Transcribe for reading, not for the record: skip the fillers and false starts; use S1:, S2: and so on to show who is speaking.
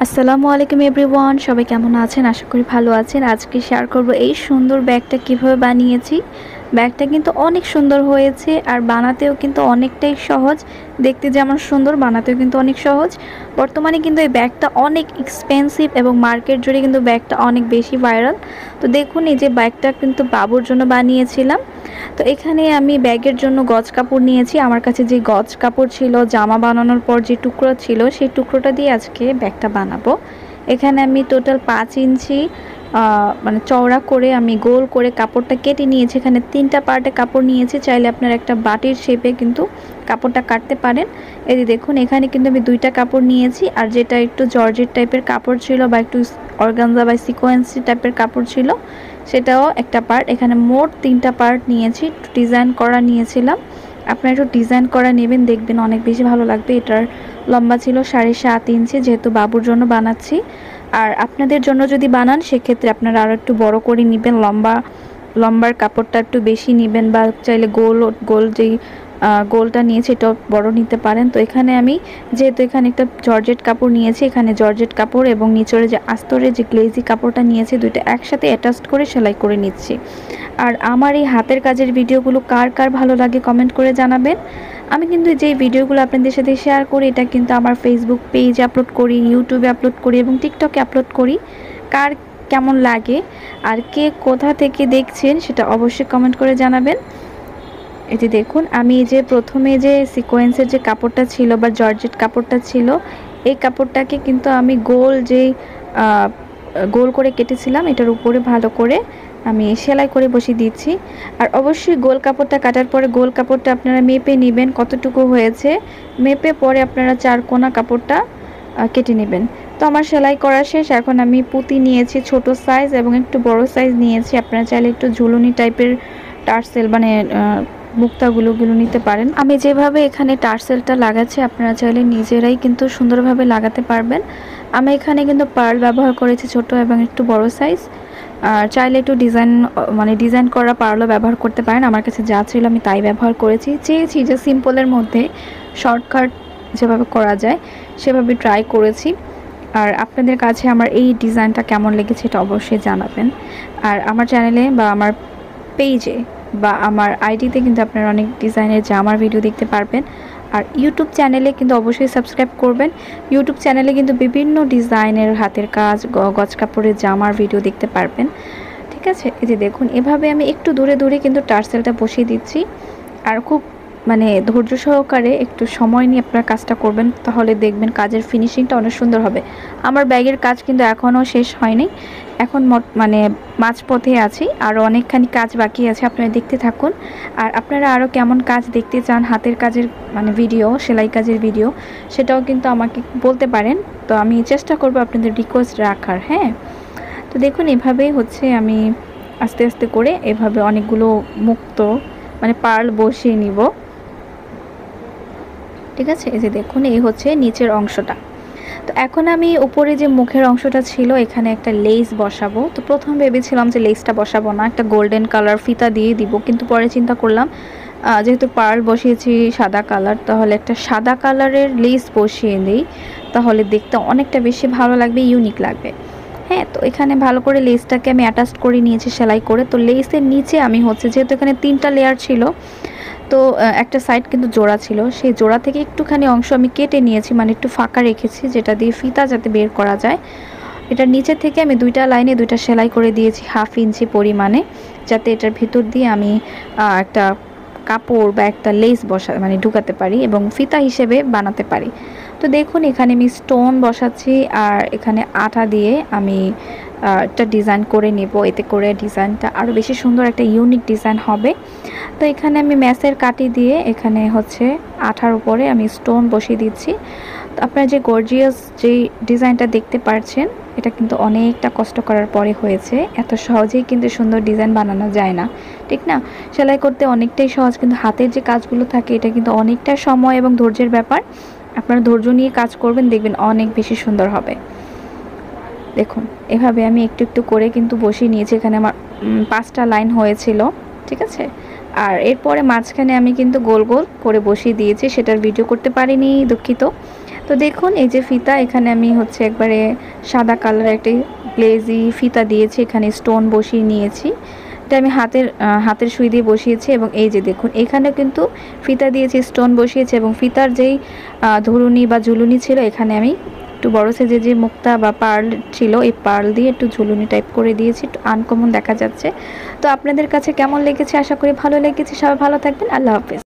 S1: আসসালামু আলাইকুম এভরিওয়ান, সবাই কেমন আছেন? আশা করি ভালো আছেন। আজকে শেয়ার করব এই সুন্দর ব্যাগটা কিভাবে বানিয়েছি। ব্যাগটা কিন্তু অনেক সুন্দর হয়েছে আর বানাতেও কিন্তু অনেকটাই সহজ। দেখতে যেমন সুন্দর, বানাতেও কিন্তু অনেক সহজ। বর্তমানে কিন্তু এই ব্যাগটা অনেক এক্সপেন্সিভ এবং মার্কেট জুড়ে কিন্তু ব্যাগটা অনেক বেশি ভাইরাল। তো দেখুন, এই যে ব্যাগটা কিন্তু বাবুর জন্য বানিয়েছিলাম। তো এখানে আমি ব্যাগের জন্য গজ কাপড় নিয়েছি। আমার কাছে যে গজ কাপড় ছিল, জামা বানানোর পর যে টুকরো ছিল, সেই টুকরোটা দিয়ে আজকে ব্যাগটা বানাবো। এখানে আমি টোটাল 5 ইঞ্চি মানে চওড়া করে আমি গোল করে কাপড়টা কেটে নিয়েছি। এখানে 3টা পার্টে কাপড় নিয়েছি। চাইলে আপনারা একটা বাটির শেপে কিন্তু কাপড়টা কাটতে পারেন। এই যে দেখুন, এখানে কিন্তু আমি 2টা কাপড় নিয়েছি। আর যেটা একটু জর্জেট টাইপের কাপড় ছিল বা একটু অর্গানজা বা সিকোয়েন্সি টাইপের কাপড় ছিল, সেটাও একটা পার্ট। এখানে মোট 3টা পার্ট নিয়েছি। ডিজাইন করা নিয়েছিলাম। আপনারা একটু ডিজাইন করা নেবেন, দেখবেন অনেক বেশি ভালো লাগবে। এটার লম্বা ছিল 7.5 ইঞ্চি, যেহেতু বাবুর জন্য বানাচ্ছি। আর আপনাদের জন্য যদি বানান, সেক্ষেত্রে আপনারা আরও একটু বড় করে নেবেন। লম্বার কাপড়টা একটু বেশি নেবেন, বা চাইলে গোল যেই গোলটা নিয়েছি এটাও বড় নিতে পারেন। তো এখানে আমি যেহেতু এখানে একটা জর্জেট কাপড় নিয়েছি, এখানে জর্জেট কাপড় এবং নিচের যে আস্তরের যে গ্লেজি কাপড়টা নিয়েছি, দুইটা একসাথে অ্যাটাচ করে সেলাই করে নিচ্ছি। আর আমার এই হাতের কাজের ভিডিওগুলো কার কার ভালো লাগে কমেন্ট করে জানাবেন। আমি কিন্তু যে ভিডিওগুলো আপনাদের সাথে শেয়ার করি, এটা কিন্তু আমার ফেসবুক পেজে আপলোড করি, ইউটিউবে আপলোড করি এবং টিকটকে আপলোড করি। কার কেমন লাগে আর কে কোথা থেকে দেখছেন, সেটা অবশ্যই কমেন্ট করে জানাবেন। এই যে দেখুন, আমি যে প্রথমে যে সিকোয়েন্সের যে কাপড়টা ছিল বা জর্জেট কাপড়টা ছিল, এই কাপড়টাকে কিন্তু আমি গোল করে কেটেছিলাম। এটার উপরে ভালো করে আমি সেলাই করে বসিয়ে দিচ্ছি। আর অবশ্যই গোল কাপড়টা কাটার পরে গোল কাপড়টা আপনারা মেপে নেবেন কতটুকু হয়েছে। মেপে পরে আপনারা 4 কোনা কাপড়টা কেটে নেবেন। তো আমার সেলাই করা শেষ। এখন আমি পুঁতি নিয়েছি ছোট সাইজ এবং একটু বড় সাইজ নিয়েছি। আপনারা চাইলে একটু ঝুলুনি টাইপের টার্সেল মানে মুক্তাগুলো নিতে পারেন। আমি যেভাবে এখানে টার্সেলটা লাগাচ্ছি, আপনারা চাইলে নিজেরাই কিন্তু সুন্দরভাবে লাগাতে পারবেন। আমি এখানে কিন্তু পার্ল ব্যবহার করেছি ছোট এবং একটু বড় সাইজ। আর চাইলে একটু ডিজাইন করা পার্লও ব্যবহার করতে পারেন। আমার কাছে যা ছিল আমি তাই ব্যবহার করেছি। চেয়েছি যে সিম্পলের মধ্যে শর্টকাট যেভাবে করা যায় সেভাবে ট্রাই করেছি। আর আপনাদের কাছে আমার এই ডিজাইনটা কেমন লেগেছে এটা অবশ্যই জানাবেন। আর আমার চ্যানেলে বা আমার পেজে বা আমার আইডিতে কিন্তু আপনারা অনেক ডিজাইনের জামার ভিডিও দেখতে পারবেন। আর ইউটিউব চ্যানেলে কিন্তু অবশ্যই সাবস্ক্রাইব করবেন। ইউটিউব চ্যানেলে কিন্তু বিভিন্ন ডিজাইনের হাতের কাজ, গজ কাপড়ের জামার ভিডিও দেখতে পারবেন। ঠিক আছে, এই যে দেখুন, এভাবে আমি একটু দূরে দূরে কিন্তু টার্সেলটা বসিয়ে দিচ্ছি। আর খুব ধৈর্য সহকারে একটু সময় নিয়ে আপনারা কাজটা করবেন, তাহলে দেখবেন কাজের ফিনিশিংটা অনেক সুন্দর হবে। আমার ব্যাগের কাজ কিন্তু এখনও শেষ হয়নি। এখন মাঝপথে আছি, আরও অনেকখানি কাজ বাকি আছে। আপনারা দেখতে থাকুন। আর আপনারা আরও কেমন কাজ দেখতে চান, হাতের কাজের ভিডিও, সেলাই কাজের ভিডিও, সেটাও কিন্তু আমাকে বলতে পারেন। তো আমি চেষ্টা করব আপনাদের রিকোয়েস্ট রাখার। হ্যাঁ, তো দেখুন, এভাবেই হচ্ছে আমি আস্তে আস্তে করে এভাবে অনেকগুলো পার্ল বসিয়ে নিব। ঠিক আছে, এই যে দেখুন, এই হচ্ছে নিচের অংশটা। তো এখন আমি উপরে যে মুখের অংশটা ছিল, এখানে একটা লেস বসাবো। তো প্রথম ভেবেছিলাম যে লেসটা বসাবো না, একটা গোল্ডেন কালার ফিতা দিয়ে দিব, কিন্তু পরে চিন্তা করলাম যেহেতু পার্ল বসিয়েছি সাদা কালার, তাহলে একটা সাদা কালারের লেস বসিয়ে দিই, তাহলে দেখতে অনেকটা বেশি ভালো লাগবে, ইউনিক লাগবে। হ্যাঁ, তো এখানে ভালো করে লেসটাকে আমি অ্যাটাচ করে নিয়েছি সেলাই করে। তো লেসের নিচে আমি যেহেতু এখানে 3টা লেয়ার ছিল, তো একটা সাইড কিন্তু জোড়া ছিল, সেই জোড়া থেকে একটুখানি অংশ আমি কেটে নিয়েছি, মানে একটু ফাঁকা রেখেছি, যেটা দিয়ে ফিতা যাতে বের করা যায়। এটার নিচে থেকে আমি 2টা লাইনে 2টা সেলাই করে দিয়েছি 1/2 ইঞ্চি পরিমাণে, যাতে এটার ভিতর দিয়ে আমি একটা কাপড় বা একটা লেস ঢুকাতে পারি এবং ফিতা হিসেবে বানাতে পারি। তো দেখুন, এখানে আমি স্টোন বসাচ্ছি আর এখানে আঠা দিয়ে আমি একটা ডিজাইন করে নেব। এতে করে ডিজাইনটা আরও বেশি সুন্দর, একটা ইউনিক ডিজাইন হবে। তো এখানে আমি ম্যাসের কাটি দিয়ে এখানে আঠার উপরে আমি স্টোন বসিয়ে দিচ্ছি। তো আপনারা যে গর্জিয়াস যেই ডিজাইনটা দেখতে পাচ্ছেন, এটা কিন্তু অনেকটা কষ্ট করার পরে হয়েছে। এত সহজেই কিন্তু সুন্দর ডিজাইন বানানো যায় না, ঠিক না? সেলাই করতে অনেকটাই সহজ, কিন্তু হাতের যে কাজগুলো থাকে এটা কিন্তু অনেকটা সময় এবং ধৈর্যের ব্যাপার। আপনারা ধৈর্য নিয়ে কাজ করবেন, দেখবেন অনেক বেশি সুন্দর হবে। দেখুন, এভাবে আমি একটু একটু করে কিন্তু বসিয়ে নিয়েছি। এখানে আমার 5টা লাইন হয়েছিল। ঠিক আছে, আর এরপরে মাঝখানে আমি কিন্তু গোল গোল করে বসিয়ে দিয়েছি, সেটার ভিডিও করতে পারিনি, দুঃখিত। তো দেখুন এই যে ফিতা, এখানে আমি হচ্ছে একবারে সাদা কালার একটি গ্লেজি ফিতা দিয়েছি, এখানে স্টোন বসিয়ে নিয়েছি। এটা আমি হাতের সুই দিয়ে বসিয়েছি এবং এই যে দেখুন এখানেও কিন্তু ফিতা দিয়েছি, স্টোন বসিয়েছি এবং ফিতার যেই ধরুনি বা ঝুলুনি ছিল এখানে আমি একটু বড় সাইজের যে মুক্তা বা পার্ল ছিল এই পার্ল দিয়ে একটু ঝুলুনি টাইপ করে দিয়েছি, একটু আনকমন দেখা যাচ্ছে। তো আপনাদের কাছে কেমন লেগেছে? আশা করি ভালো লেগেছে। সবাই ভালো থাকবেন। আল্লাহ হাফেজ।